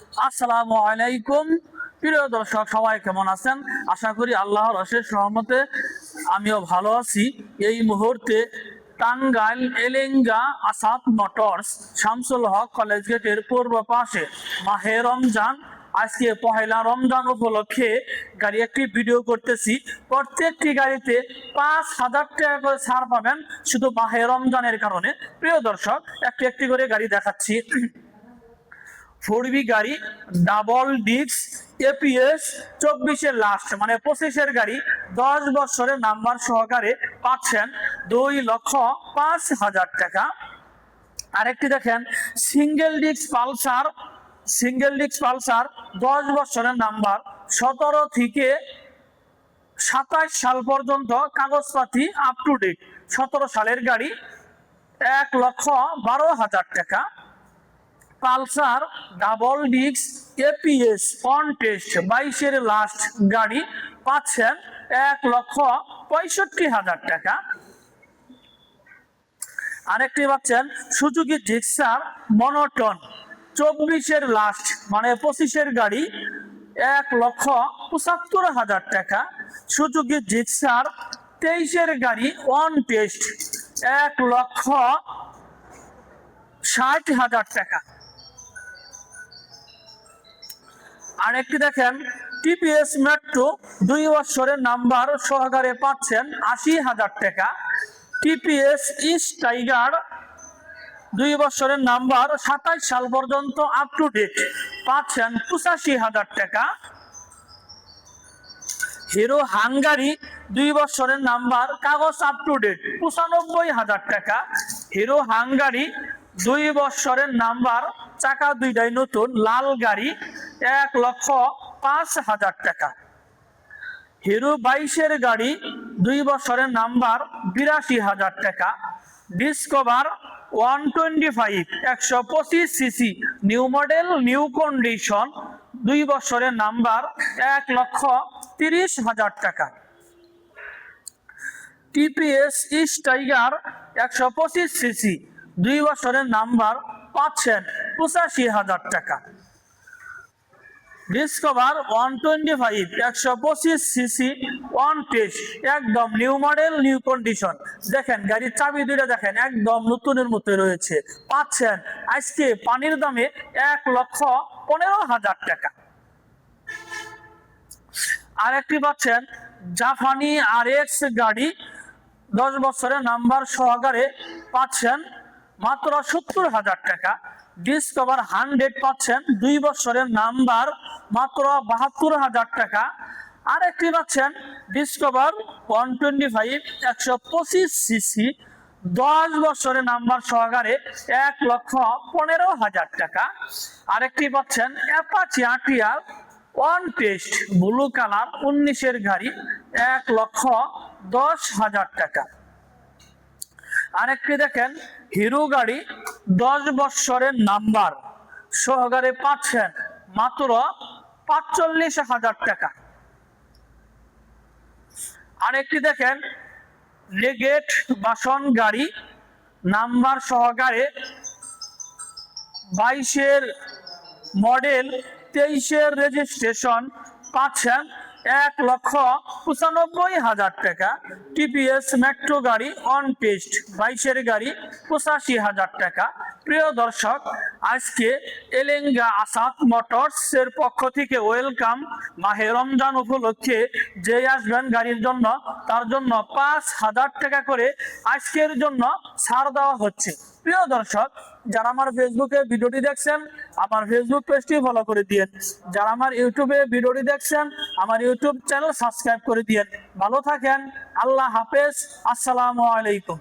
আসসালামু আলাইকুম। প্রিয় দর্শক, সবাই কেমন আছেন? আশা করি আল্লাহর অশেষ রহমতে আমিও ভালো আছি। এই মুহূর্তে টাঙ্গাইল এলেঙ্গা আসাদ মোটরস শামসুল হক কলেজ গেটের পূর্ব পাশে মাহে রমজান, আজকে পহেলা রমজান উপলক্ষে গাড়ি একটি ভিডিও করতেছি। প্রত্যেকটি গাড়িতে 5,000 টাকা করে ছাড় পাবেন শুধু মাহে রমজানের কারণে। প্রিয় দর্শক, একটি একটি করে গাড়ি দেখাচ্ছি। 4B গাড়ি, ডাবল ডিস্ক, এপিএস, 24-এর লাস্ট মানে 25-এর গাড়ি, 10 বছরের নাম্বার সহকারে পাচ্ছেন 2,05,000 টাকা। আরেকটি দেখেন সিঙ্গেল ডিস্ক পালসার, 10 বছরের নাম্বার, 17 থেকে 27 সাল পর্যন্ত কাগজপাতি আপ টু ডেট, 17 সালের গাড়ি, 1,12,000 টাকা। Pulsar double disc ABS on test 22-এর লাস্ট গাড়ি পাচ্ছেন 1,65,000 টাকা। আরেকটি পাচ্ছেন সুজুকি জিক্সার মনোটন, 24-এর লাস্ট মানে 25-এর গাড়ি, 1,75,000 টাকা। সুজুকি জিক্সার 23-এর গাড়ি অন টেস্ট, 1,60,000 টাকা। আরেকটি দেখেন টিপিএস মেট্রো 2 বছরের নাম্বার সহকারে পাচ্ছেন 80,000 টাকা। টিপিএস ইস্ট টাইগার 2 বছরের নাম্বার, 27 সাল পর্যন্ত আপ টু ডেট পাচ্ছেন 85,000 টাকা। হিরো হাঙ্গারি 2 বছরের নাম্বার, কাগজ আপ টু ডেট, 95,000 টাকা। হিরো হাঙ্গারি 2 বছরের নাম্বার, চাকা 2টাই নতুন, লাল গাড়ি, 1,05,000 টাকা। হিরো 22-এর গাড়ি, 2 বছরের নাম্বার, 82,000 টাকা। Discover 125 125 CC new model new condition, 2 বছরের নাম্বার, 1,30,000 টাকা। টিপিএস ইস্ট টাইগার 125 সিসি 2 বছরের নাম্বার পাচ্ছেন 85,000 টাকা। ডিসকভার 125 125 সিসি অন টেস্ট, একদম নিউ মডেল নিউ কন্ডিশন। দেখেন গাড়ির চাবি দুইটা দেখেন একদম নতুনের মতো রয়েছে, পাচ্ছেন আজকে পানির দামে 1,15,000 টাকা। আরেকটি পাচ্ছেন জাপানি RX গাড়ি, 10 বছরের নাম্বার সহকারে পাচ্ছেন মাত্র 70,000 টাকা। ডিসকভার 100 পাচ্ছেন 2 বছরের নাম্বার, মাত্র 72,000 টাকা। আরেকটি পাচ্ছেন ডিসকভার 125 125 সিসি 10 বছরের নাম্বার সহকারে 1,15,000 টাকা। আরেকটি পাচ্ছেন Apache RTR on test blue colour 19-এর গাড়ি, 1,10,000 টাকা। আরেকটি দেখেন হিরো গাড়ি, 10 বছরের নাম্বার সহকারে পাচ্ছেন মাত্র 45,000 টাকা। আরেকটি দেখেন লেগেট বাসন গাড়ি, নাম্বার সহকারে 22-এর মডেল 23-এর রেজিস্ট্রেশন পাচ্ছেন 1,95,000 টাকা। টিপিএস মেট্রো গাড়ি অন টেস্ট 22-এর গাড়ি, 85,000 টাকা। প্রিয় দর্শক, আজকে এলেঙ্গা আসাদ মোটরস এর পক্ষ থেকে ওয়েলকাম। মাহে রমজান উপলক্ষে যে আসবেন গাড়ির জন্য তার জন্য 5,000 টাকা করে আজকের জন্য ছাড় দেওয়া হচ্ছে। প্রিয় দর্শক, যারা আমার ফেসবুকে ভিডিওটি দেখছেন আমার ফেসবুক পেজটি ফলো করে দিয়েন। যারা আমার ইউটিউবে ভিডিওটি দেখছেন আমার ইউটিউব চ্যানেল সাবস্ক্রাইব করে দিয়েন। ভালো থাকেন, আল্লাহ হাফেজ, আসসালামু আলাইকুম।